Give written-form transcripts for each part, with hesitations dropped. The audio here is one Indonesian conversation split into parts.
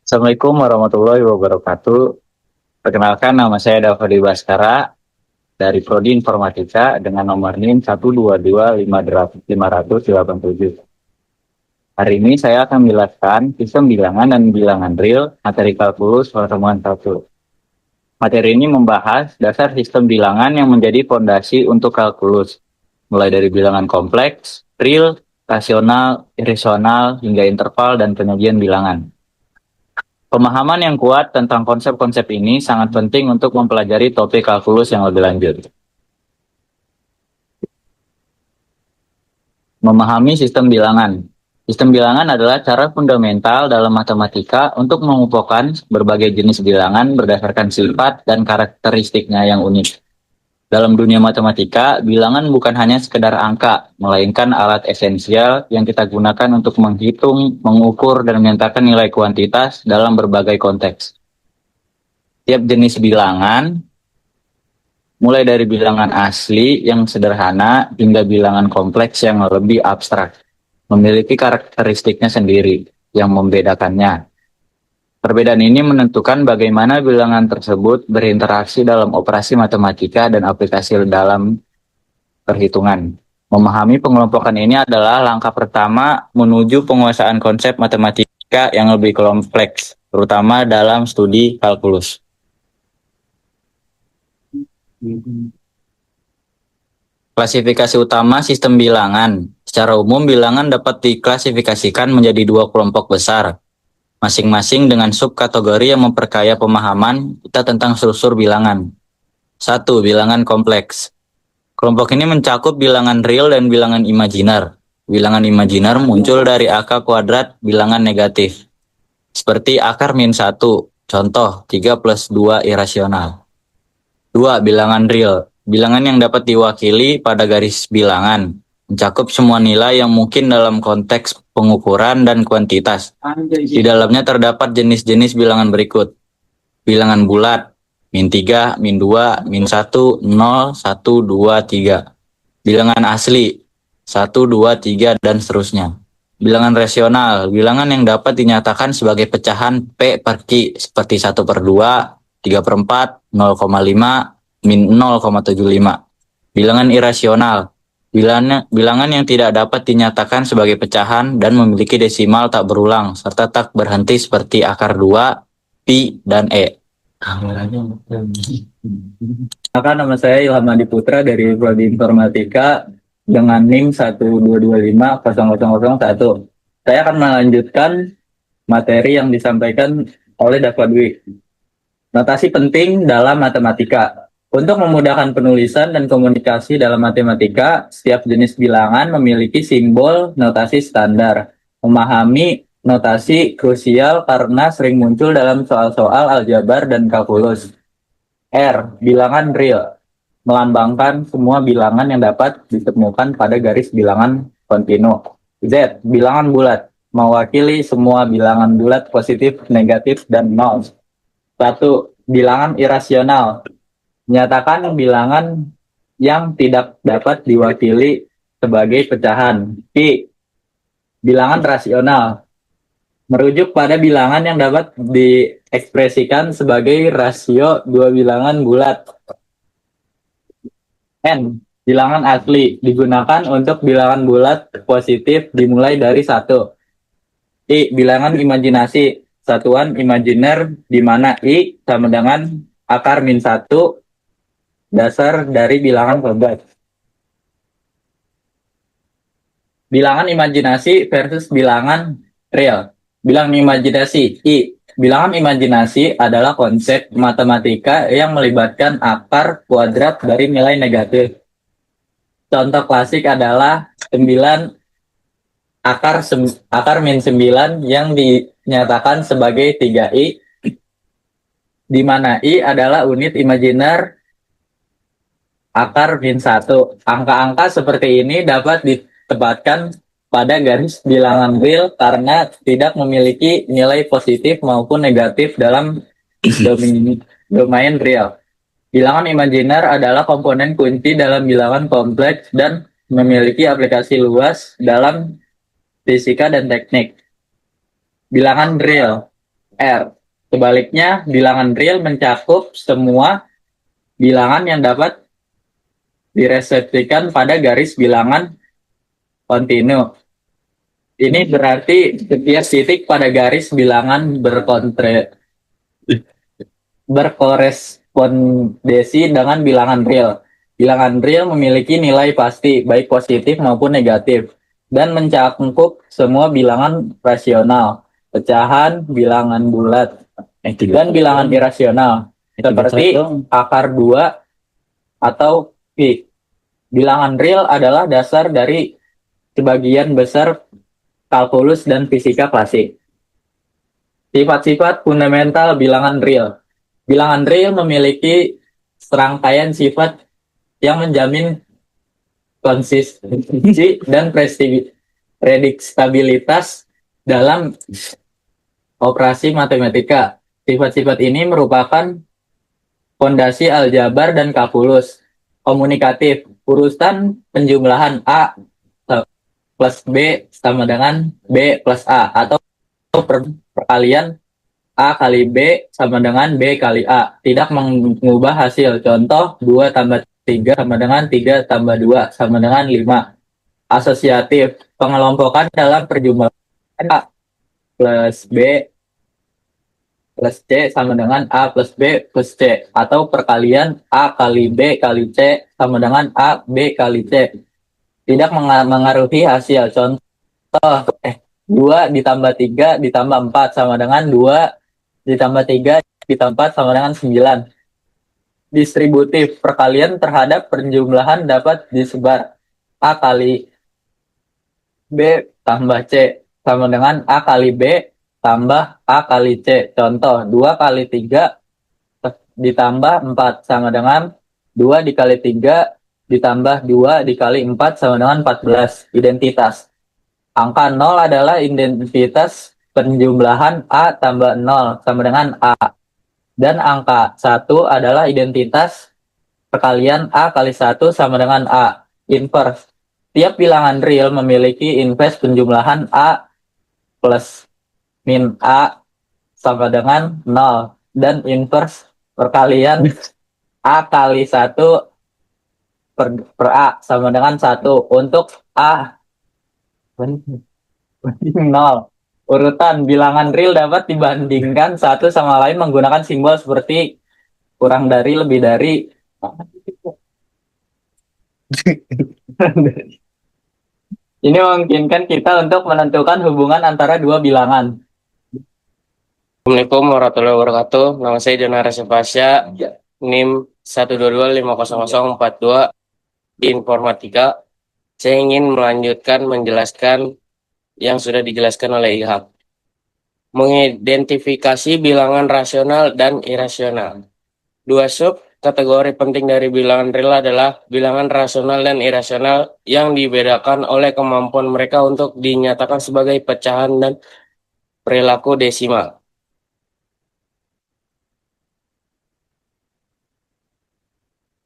Assalamualaikum warahmatullahi wabarakatuh. Perkenalkan, nama saya Dafadi Baskara dari Prodi Informatika dengan nomor NIM 1225587. Hari ini saya akan menjelaskan sistem bilangan dan bilangan real materi kalkulus pertemuan 1. Materi ini membahas dasar sistem bilangan yang menjadi fondasi untuk kalkulus, mulai dari bilangan kompleks, real, rasional, irasional, hingga interval dan penyajian bilangan. Pemahaman yang kuat tentang konsep-konsep ini sangat penting untuk mempelajari topik kalkulus yang lebih lanjut. Memahami sistem bilangan. Sistem bilangan adalah cara fundamental dalam matematika untuk mengumpulkan berbagai jenis bilangan berdasarkan sifat dan karakteristiknya yang unik. Dalam dunia matematika, bilangan bukan hanya sekedar angka, melainkan alat esensial yang kita gunakan untuk menghitung, mengukur, dan menyatakan nilai kuantitas dalam berbagai konteks. Tiap jenis bilangan, mulai dari bilangan asli yang sederhana hingga bilangan kompleks yang lebih abstrak, memiliki karakteristiknya sendiri yang membedakannya. Perbedaan ini menentukan bagaimana bilangan tersebut berinteraksi dalam operasi matematika dan aplikasi dalam perhitungan. Memahami pengelompokan ini adalah langkah pertama menuju penguasaan konsep matematika yang lebih kompleks, terutama dalam studi kalkulus. Klasifikasi utama sistem bilangan. Secara umum, bilangan dapat diklasifikasikan menjadi dua kelompok besar, masing-masing dengan subkategori yang memperkaya pemahaman kita tentang struktur bilangan. 1. Bilangan kompleks. Kelompok ini mencakup bilangan real dan bilangan imajiner. Bilangan imajiner muncul dari angka kuadrat bilangan negatif, seperti akar min 1, contoh 3 plus 2 irasional. 2. Bilangan real. Bilangan yang dapat diwakili pada garis bilangan, mencakup semua nilai yang mungkin dalam konteks pengukuran dan kuantitas. Di dalamnya terdapat jenis-jenis bilangan berikut. Bilangan bulat, min 3, min 2, min 1, 0, 1, 2, 3. Bilangan asli, 1, 2, 3, dan seterusnya. Bilangan rasional, bilangan yang dapat dinyatakan sebagai pecahan P per Q, seperti 1 per 2, 3 per 4, 0,5, min 0,75. Bilangan irasional, bilangan yang tidak dapat dinyatakan sebagai pecahan dan memiliki desimal tak berulang serta tak berhenti seperti akar 2, pi, dan e. Maka nama saya Ilham Adi Putra dari Prodi Informatika dengan NIM 122500001. Saya akan melanjutkan materi yang disampaikan oleh Dafadwi. Notasi penting dalam matematika. Untuk memudahkan penulisan dan komunikasi dalam matematika, setiap jenis bilangan memiliki simbol notasi standar. Memahami notasi krusial karena sering muncul dalam soal-soal aljabar dan kalkulus. R. Bilangan real. Melambangkan semua bilangan yang dapat ditemukan pada garis bilangan kontinu. Z. Bilangan bulat. Mewakili semua bilangan bulat positif, negatif, dan nol. 1. Bilangan irasional. Menyatakan bilangan yang tidak dapat diwakili sebagai pecahan. Q. Bilangan rasional. Merujuk pada bilangan yang dapat diekspresikan sebagai rasio dua bilangan bulat. N. Bilangan asli. Digunakan untuk bilangan bulat positif dimulai dari 1. I. Bilangan imajinasi. Satuan imajiner di mana I sama dengan akar min 1 dasar dari bilangan kompleks. Bilangan imajinasi versus bilangan real. Bilangan imajinasi I. Bilangan imajinasi adalah konsep matematika yang melibatkan akar kuadrat dari nilai negatif. Contoh klasik adalah 9 akar min 9 yang dinyatakan sebagai 3i, di mana i adalah unit imajiner akar min 1. Angka-angka seperti ini dapat ditempatkan pada garis bilangan real karena tidak memiliki nilai positif maupun negatif dalam domain real. Bilangan imajiner adalah komponen kunci dalam bilangan kompleks dan memiliki aplikasi luas dalam fisika dan teknik. Bilangan real. R. Sebaliknya, bilangan real mencakup semua bilangan yang dapat diresepsikan pada garis bilangan kontinu. Ini berarti setiap titik pada garis bilangan berkorespondensi dengan bilangan real. Bilangan real memiliki nilai pasti, baik positif maupun negatif, dan mencakup semua bilangan rasional, pecahan, bilangan bulat, dan bilangan irasional, seperti akar 2 atau pi. Bilangan real adalah dasar dari sebagian besar kalkulus dan fisika klasik. Sifat-sifat fundamental bilangan real. Bilangan real memiliki serangkaian sifat yang menjamin konsistensi dan prediktabilitas dalam operasi matematika. Sifat-sifat ini merupakan fondasi aljabar dan kalkulus. Komunikatif, urutan penjumlahan A plus B sama dengan B plus A, atau perkalian A kali B sama dengan B kali A, tidak mengubah hasil. Contoh, 2 tambah 3 sama dengan 3 tambah 2 sama dengan 5. Asosiatif, pengelompokan dalam perjumlahan A plus B plus C sama dengan A plus B plus C, atau perkalian A kali B kali C sama dengan A B kali C, tidak mengaruhi hasil. Contoh, 2 ditambah 3 ditambah 4 sama dengan 2 ditambah 3 ditambah 4 sama dengan 9. Distributif, perkalian terhadap perjumlahan dapat disebar. A kali B tambah C sama dengan A kali B tambah A kali C. Contoh, 2 kali 3 ditambah 4 sama dengan 2 dikali 3 ditambah 2 dikali 4 sama dengan 14. Identitas. Angka 0 adalah identitas penjumlahan A tambah 0 sama dengan A. Dan angka 1 adalah identitas perkalian A kali 1 sama dengan A. Inverse. Tiap bilangan real memiliki inverse penjumlahan A plus min A sama dengan 0. Dan inverse perkalian A kali 1 per A sama dengan 1. Untuk A 0. Urutan bilangan real dapat dibandingkan satu sama lain menggunakan simbol seperti kurang dari, lebih dari. Ini memungkinkan kita untuk menentukan hubungan antara dua bilangan. Assalamualaikum warahmatullahi wabarakatuh. Nama saya Jonara Sepasya, NIM 122500042 di Informatika. Saya ingin melanjutkan menjelaskan yang sudah dijelaskan oleh Ilham. Mengidentifikasi bilangan rasional dan irasional. Dua sub kategori penting dari bilangan real adalah bilangan rasional dan irasional yang dibedakan oleh kemampuan mereka untuk dinyatakan sebagai pecahan dan perilaku desimal.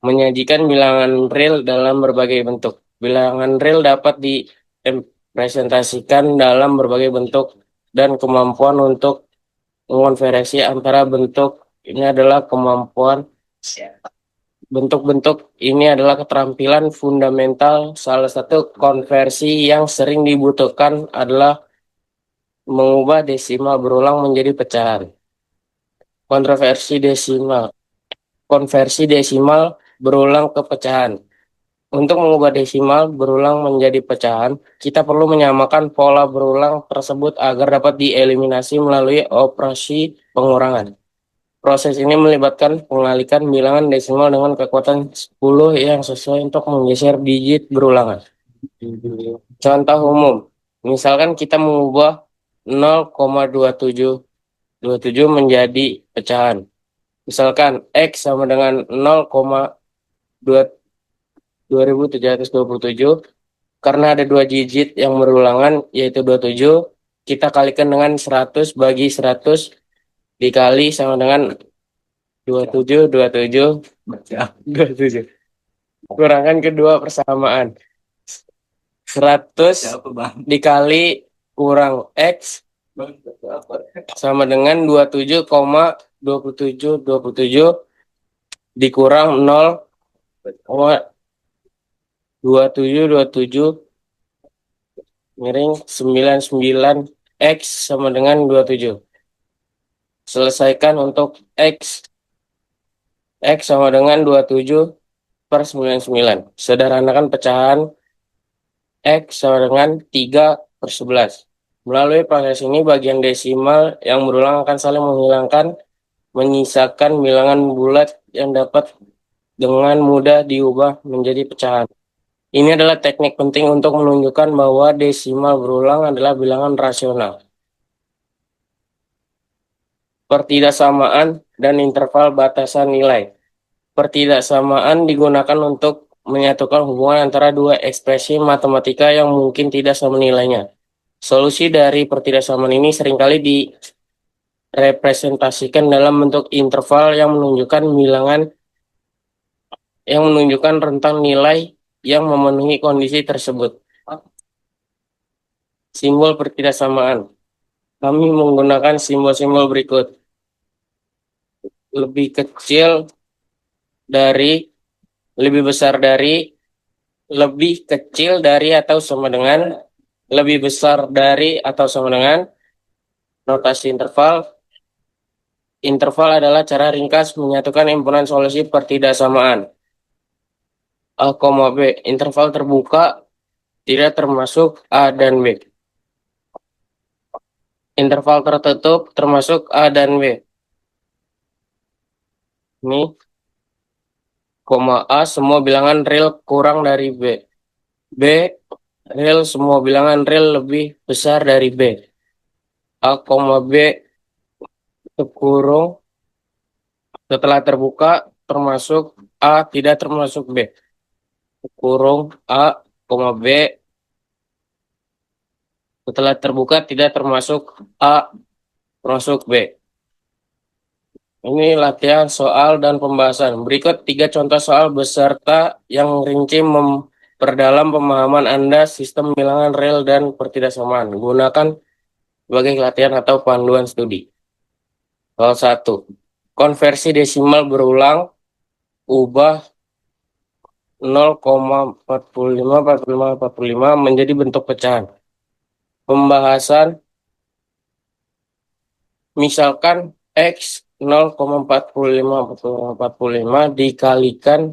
Menyajikan bilangan real dalam berbagai bentuk. Bilangan real dapat direpresentasikan dalam berbagai bentuk dan kemampuan untuk mengonversi antara bentuk ini adalah kemampuan. Bentuk-bentuk ini adalah keterampilan fundamental. Salah satu konversi yang sering dibutuhkan adalah mengubah desimal berulang menjadi pecahan. Konversi desimal berulang ke pecahan. Untuk mengubah desimal berulang menjadi pecahan, kita perlu menyamakan pola berulang tersebut agar dapat dieliminasi melalui operasi pengurangan. Proses ini melibatkan pengalikan bilangan desimal dengan kekuatan 10 yang sesuai untuk menggeser digit berulangan. Contoh umum, misalkan kita mengubah 0,27 menjadi pecahan. Misalkan X sama dengan 0,2727, karena ada dua digit yang berulangan yaitu 27, kita kalikan dengan 100 bagi 100 dikali sama dengan 27 kurangkan kedua persamaan. 100 dikali kurang X sama dengan 27,2727 dikurang 0,2727 miring 99 X sama dengan 27. Selesaikan untuk X sama dengan 27 per 99. Sederhanakan pecahan X sama dengan 3 per 11. Melalui proses ini, bagian desimal yang berulang akan saling menghilangkan, menyisakan bilangan bulat yang dapat dengan mudah diubah menjadi pecahan. Ini adalah teknik penting untuk menunjukkan bahwa desimal berulang adalah bilangan rasional. Pertidaksamaan dan interval batasan nilai. Pertidaksamaan digunakan untuk menyatukan hubungan antara dua ekspresi matematika yang mungkin tidak sama nilainya. Solusi dari pertidaksamaan ini seringkali direpresentasikan dalam bentuk interval yang menunjukkan rentang nilai yang memenuhi kondisi tersebut. Simbol pertidaksamaan. Kami menggunakan simbol-simbol berikut. Lebih kecil dari, lebih besar dari, lebih kecil dari atau sama dengan, lebih besar dari atau sama dengan. Notasi interval. Interval adalah cara ringkas menyatukan himpunan solusi pertidaksamaan. A, B. Interval terbuka tidak termasuk A dan B. Interval tertutup termasuk A dan B. Ini, A, semua bilangan real kurang dari B. B, real semua bilangan real lebih besar dari B. A, B kurung setelah terbuka termasuk A tidak termasuk B. Kurung A, B setelah terbuka tidak termasuk A termasuk B. Ini latihan soal dan pembahasan. Berikut 3 contoh soal beserta yang rinci memperdalam pemahaman Anda sistem bilangan real dan pertidaksamaan. Gunakan sebagai latihan atau panduan studi. Soal 1. Konversi desimal berulang, ubah 0,454545 menjadi bentuk pecahan. Pembahasan, misalkan X 0,454545 dikalikan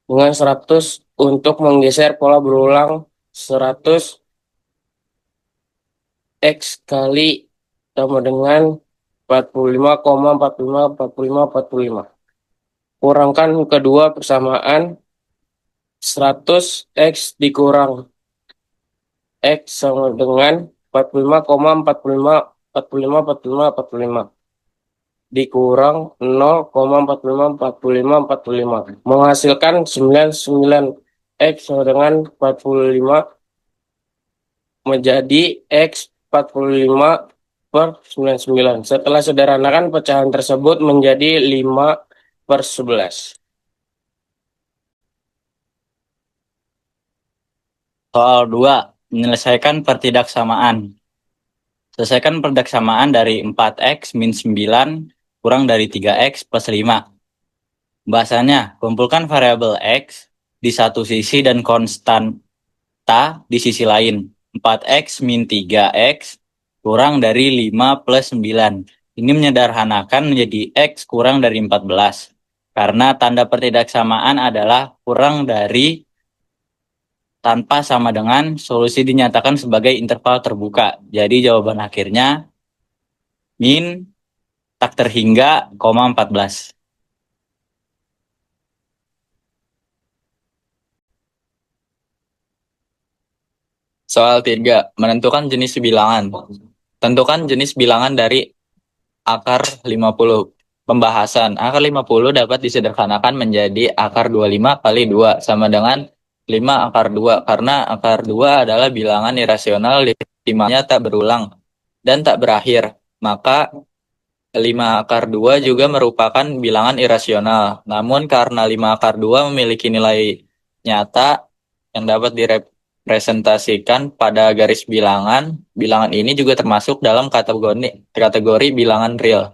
dengan 100 untuk menggeser pola berulang 100 X kali sama dengan 45,454545. Kurangkan kedua persamaan 100 X dikurang X sama dengan 45,45454545 dikurang 0,454545 menghasilkan 99 X sama dengan 45 menjadi X 45 per 99. Setelah sederhanakan, pecahan tersebut menjadi 5 per 11. Soal 2. Menyelesaikan pertidaksamaan. Selesaikan pertidaksamaan dari 4x min 9 kurang dari 3x plus 5. Bahasanya, kumpulkan variabel x di satu sisi dan konstanta di sisi lain. 4x min 3x kurang dari 5 plus 9. Ini menyederhanakan menjadi x kurang dari 14. Karena tanda pertidaksamaan adalah kurang dari tanpa sama dengan solusi dinyatakan sebagai interval terbuka. Jadi jawaban akhirnya min tak terhingga, 14. Soal 3. Menentukan jenis bilangan. Tentukan jenis bilangan dari akar 50. Pembahasan. Akar 50 dapat disederhanakan menjadi akar 25 kali 2 sama dengan 5 akar 2. Karena akar 2 adalah bilangan irasional di mana tak berulang dan tak berakhir. Maka 5 akar 2 juga merupakan bilangan irasional. Namun karena 5 akar 2 memiliki nilai nyata yang dapat direpresentasikan pada garis bilangan. Bilangan ini juga termasuk dalam kategori bilangan real.